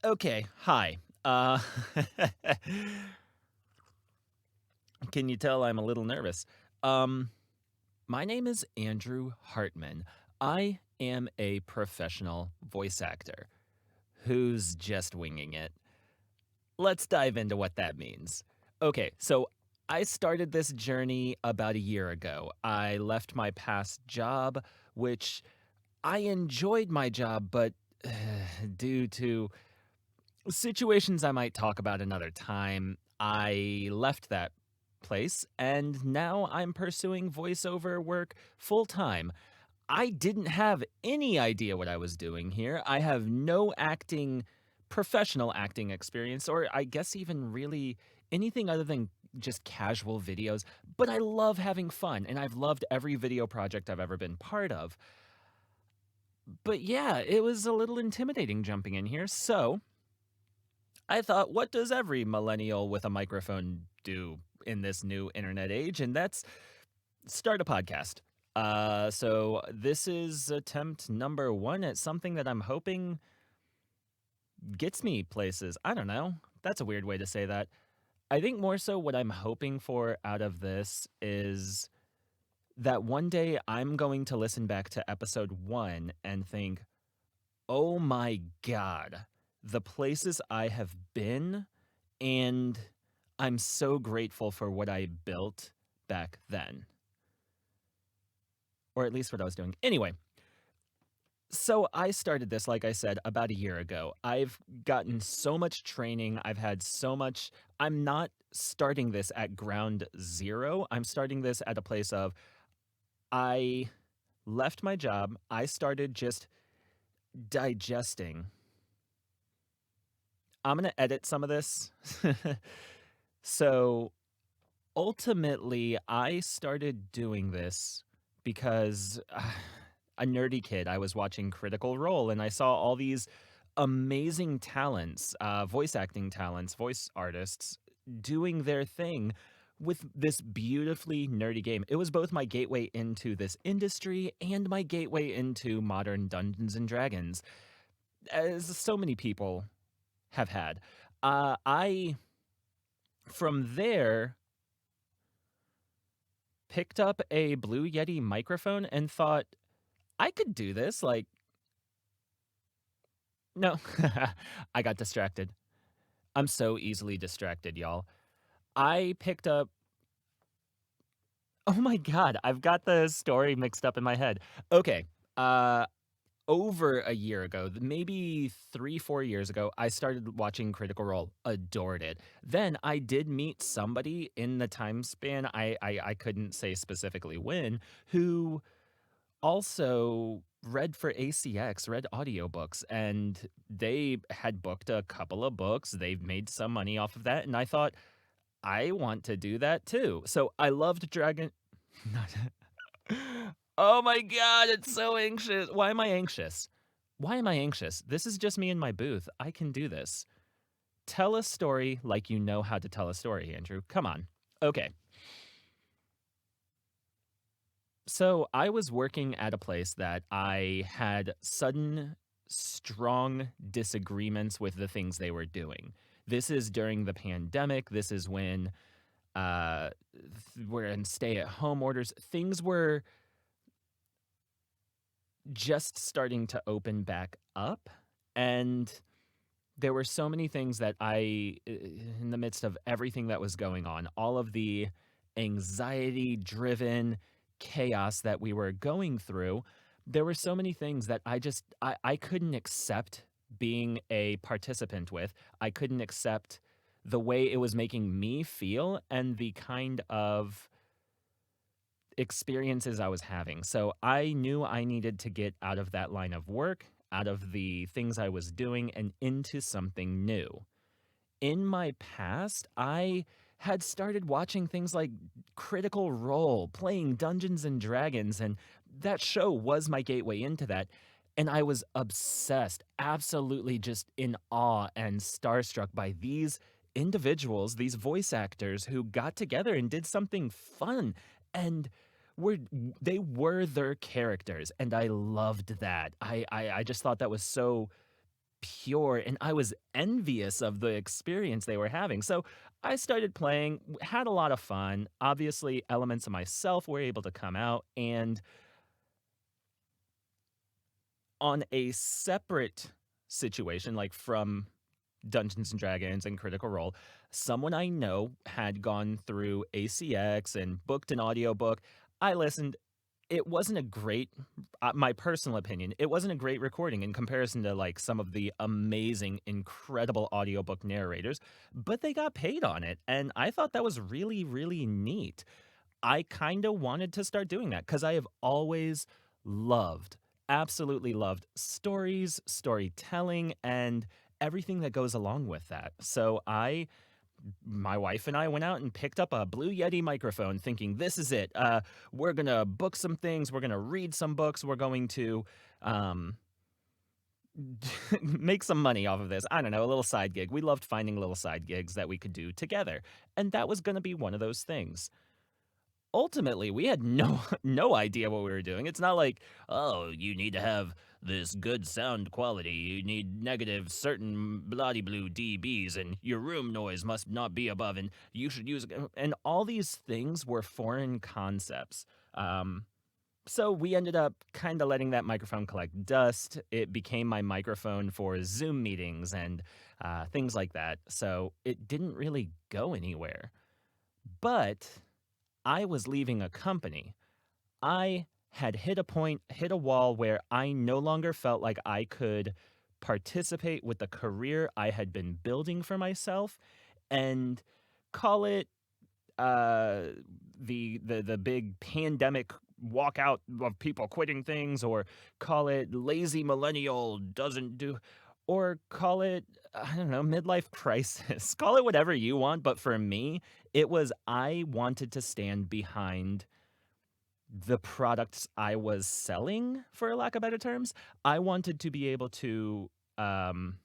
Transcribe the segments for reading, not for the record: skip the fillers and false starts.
Okay, hi. Can you tell I'm a little nervous? Um, my name is Andrew Hartman. I am a professional voice actor who's just winging it. Let's dive into what that means. Okay, so I started this journey about a year ago. I left my past job, which I enjoyed my job, but due to situations I might talk about another time, I left that place and now I'm pursuing voiceover work full time. I didn't have any idea what I was doing here. I have no professional acting experience, or I guess even really anything other than just casual videos. But I love having fun, and I've loved every video project I've ever been part of. But yeah, it was a little intimidating jumping in here. So I thought, what does every millennial with a microphone do in this new internet age? And that's start a podcast. So this is attempt number one at something that I'm hoping gets me places. I don't know. That's a weird way to say that. I think more so what I'm hoping for out of this is that one day I'm going to listen back to episode one and think, oh my God, the places I have been, and I'm so grateful for what I built back then. Or at least what I was doing. Anyway, so I started this, like I said, about a year ago. I've gotten so much training. I've had so much. I'm not starting this at ground zero. I'm starting this at a place of I left my job. I started just digesting. I'm going to edit some of this. So ultimately, I started doing this because a nerdy kid, I was watching Critical Role and I saw all these amazing talents, voice acting talents, voice artists doing their thing with this beautifully nerdy game. It was both my gateway into this industry and my gateway into modern Dungeons and Dragons, as so many people have had. I, from there, picked up a Blue Yeti microphone and thought, I could do this. Like, no, I got distracted. I'm so easily distracted, y'all. I picked up, oh my God, I've got the story mixed up in my head. Okay. Uh, Over a year ago, maybe 3, 4 years ago, I started watching Critical Role. Adored it. Then I did meet somebody in the time span. I couldn't say specifically when, who also read for ACX, read audiobooks, and they had booked a couple of books. They've made some money off of that, and I thought, I want to do that too. So I loved Dragon. Oh my God, it's so anxious. Why am I anxious? Why am I anxious? This is just me in my booth. I can do this. Tell a story like you know how to tell a story, Andrew. Come on. Okay. So I was working at a place that I had sudden, strong disagreements with the things they were doing. This is during the pandemic. This is when we're in stay-at-home orders. Things were just starting to open back up, and there were so many things that in the midst of everything that was going on, all of the anxiety-driven chaos that we were going through, there were so many things that I couldn't accept being a participant with. I couldn't accept the way it was making me feel and the kind of experiences I was having. So I knew I needed to get out of that line of work, out of the things I was doing, and into something new. In my past, I had started watching things like Critical Role, playing Dungeons and Dragons, and that show was my gateway into that. And I was obsessed, absolutely just in awe and starstruck by these individuals, these voice actors who got together and did something fun. And were they were their characters, and I loved that. I just thought that was so pure, and I was envious of the experience they were having. So I started playing, had a lot of fun. Obviously, elements of myself were able to come out, and on a separate situation, like from Dungeons and Dragons and Critical Role, someone I know had gone through ACX and booked an audiobook. I listened. It wasn't a great my personal opinion, it wasn't a great recording in comparison to, like, some of the amazing, incredible audiobook narrators, but they got paid on it, and I thought that was really, really neat. I kinda wanted to start doing that because I have always loved, absolutely loved stories, storytelling, and everything that goes along with that. So my wife and I went out and picked up a Blue Yeti microphone thinking, "This is it. We're gonna book some things, we're gonna read some books, we're going to, um, make some money off of this." I don't know, a little side gig. We loved finding little side gigs that we could do together, and that was gonna be one of those things. Ultimately, we had no no idea what we were doing. It's not like, "Oh, you need to have this good sound quality. You need negative certain bloody blue dBs, and your room noise must not be above, and you should use" and all these things were foreign concepts. So we ended up kinda letting that microphone collect dust. It became my microphone for Zoom meetings and, things like that, so it didn't really go anywhere. But I was leaving a company. I had hit a wall where I no longer felt like I could participate with the career I had been building for myself, and call it uh the big pandemic walkout of people quitting things, or call it lazy millennial doesn't do, or call it, I don't know, midlife crisis. Call it whatever you want, but for me it was, I wanted to stand behind the products I was selling, for lack of better terms. I wanted to be able to um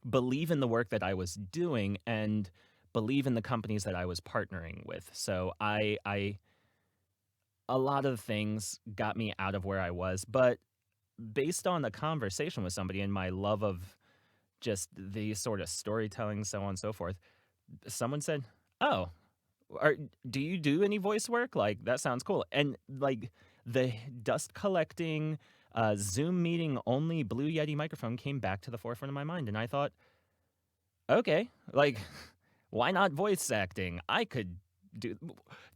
believe in the work that I was doing and believe in the companies that I was partnering with. So I a lot of things got me out of where I was, but based on the conversation with somebody and my love of just the sort of storytelling, so on and so forth, someone said, "Oh, are do you do any voice work? Like, that sounds cool." And, like, the dust collecting, Zoom meeting only Blue Yeti microphone came back to the forefront of my mind, and I thought, "Okay, like, why not voice acting? I could do."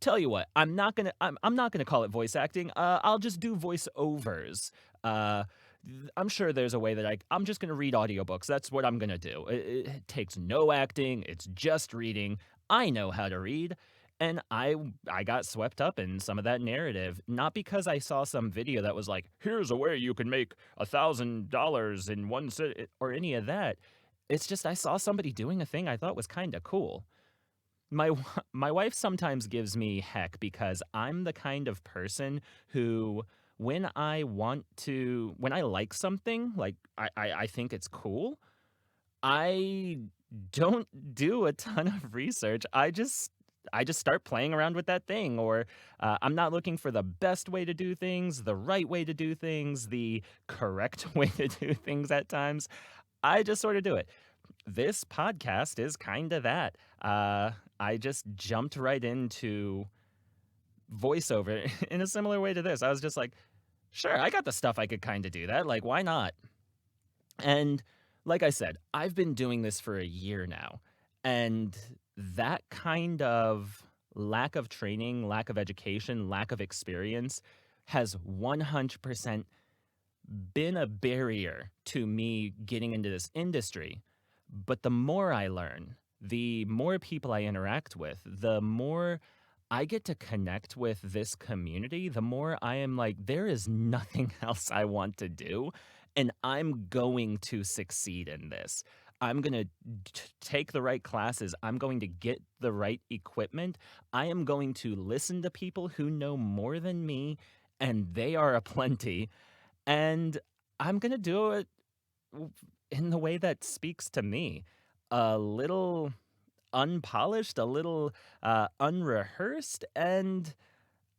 Tell you what, I'm not gonna call it voice acting, I'll just do voiceovers. I'm sure there's a way that I'm just gonna read audiobooks, that's what I'm gonna do. It takes no acting, it's just reading. I know how to read, and I got swept up in some of that narrative, not because I saw some video that was like, "Here's a way you can make $1,000 in one sit," or any of that. It's just I saw somebody doing a thing I thought was kinda cool. My wife sometimes gives me heck because I'm the kind of person who, when I like something, like, I think it's cool, I don't do a ton of research. I just start playing around with that thing, or, I'm not looking for the best way to do things, the right way to do things, the correct way to do things at times. I just sorta do it. This podcast is kinda that. I just jumped right into voiceover in a similar way to this. I was just like, "Sure, I got the stuff I could kinda do that, like, why not?" And like I said, I've been doing this for a year now, and that kind of lack of training, lack of education, lack of experience has 100% been a barrier to me getting into this industry. But the more I learn, the more people I interact with, the more I get to connect with this community, the more I am like, there is nothing else I want to do, and I'm going to succeed in this. I'm going to take the right classes. I'm going to get the right equipment. I am going to listen to people who know more than me, and they are aplenty, and I'm gonna do it w in the way that speaks to me. A little unpolished, a little, unrehearsed, and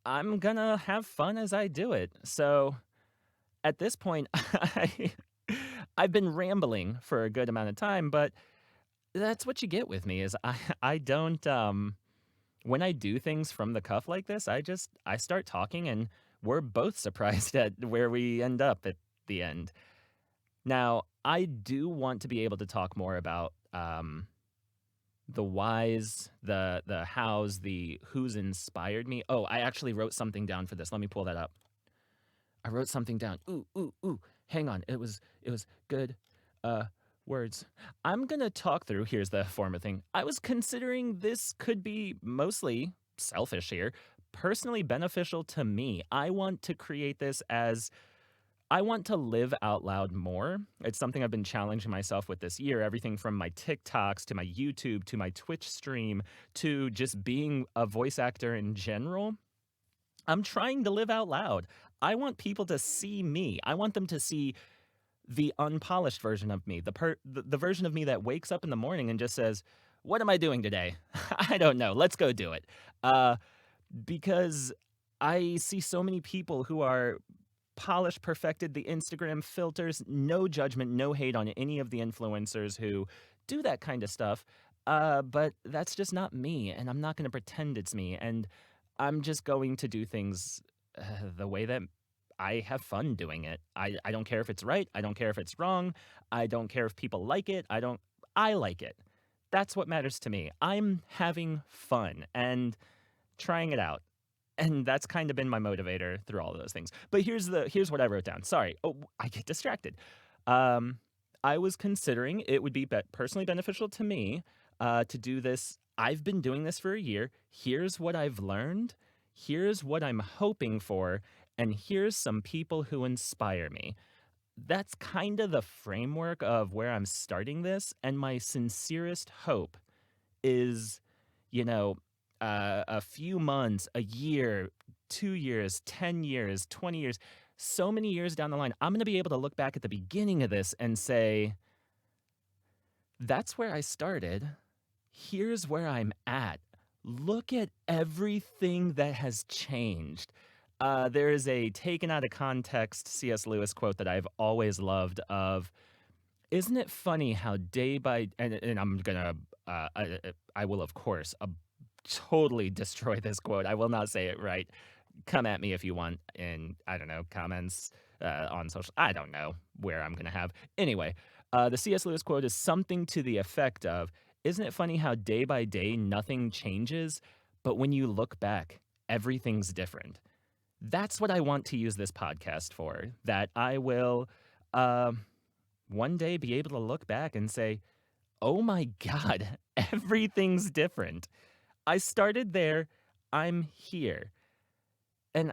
I'm gonna have fun as I do it. So, at this point, I've been rambling for a good amount of time, but that's what you get with me is I don't when I do things from the cuff like this, I start talking and we're both surprised at where we end up at the end. Now, I do want to be able to talk more about the whys, the hows, the who's inspired me. Oh, I actually wrote something down for this. Let me pull that up. I wrote something down. Ooh, ooh, ooh. Hang on. It was good uh words. I'm going to talk through. Here's the former thing. I was considering this could be mostly selfish here, personally beneficial to me. I want to create this as I want to live out loud more. It's something I've been challenging myself with this year. Everything from my TikToks to my YouTube to my Twitch stream to just being a voice actor in general. I'm trying to live out loud. I want people to see me. I want them to see the unpolished version of me, the version of me that wakes up in the morning and just says, "What am I doing today? I don't know. Let's go do it." Uh, because I see so many people who are polished, perfected, the Instagram filters, no judgment, no hate on any of the influencers who do that kind of stuff. But that's just not me, and I'm not going to pretend it's me. And I'm just going to do things the way that I have fun doing it. I don't care if it's right. I don't care if it's wrong. I don't care if people like it. I like it. That's what matters to me. I'm having fun and trying it out. And that's kind of been my motivator through all of those things. But here's what I wrote down. Sorry. Oh, I get distracted. Um, I was considering it would be personally beneficial to me to do this. I've been doing this for a year. Here's what I've learned. Here's what I'm hoping for. And here's some people who inspire me. That's kind of the framework of where I'm starting this. And my sincerest hope is, you know, a few months, a year, 2 years, 10 years, 20 years, so many years down the line, I'm going to be able to look back at the beginning of this and say, that's where I started. Here's where I'm at. Look at everything that has changed. There is a taken out of context C.S. Lewis quote that I've always loved of, isn't it funny how day by and I'm gonna I will of course totally destroy this quote. I will not say it right. Come at me if you want in I don't know comments on social. I don't know where I'm gonna have anyway. The C.S. Lewis quote is something to the effect of, "Isn't it funny how day by day nothing changes, but when you look back, everything's different." That's what I want to use this podcast for. That I will. One day be able to look back and say, oh my God, everything's different. I started there, I'm here. And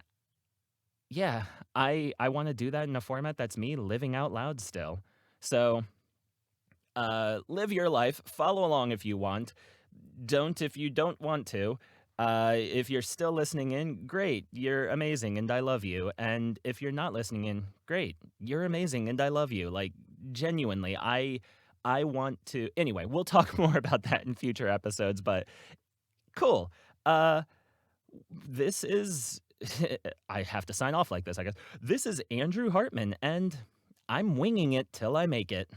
yeah, I want to do that in a format that's me living out loud still. So live your life, follow along if you want. Don't if you don't want to. If you're still listening in, great, you're amazing and I love you. And if you're not listening in, great, you're amazing and I love you. Like genuinely, I want to. Anyway, we'll talk more about that in future episodes. But cool. Uh, this is. I have to sign off like this, I guess. This is Andrew Hartman, and I'm winging it till I make it.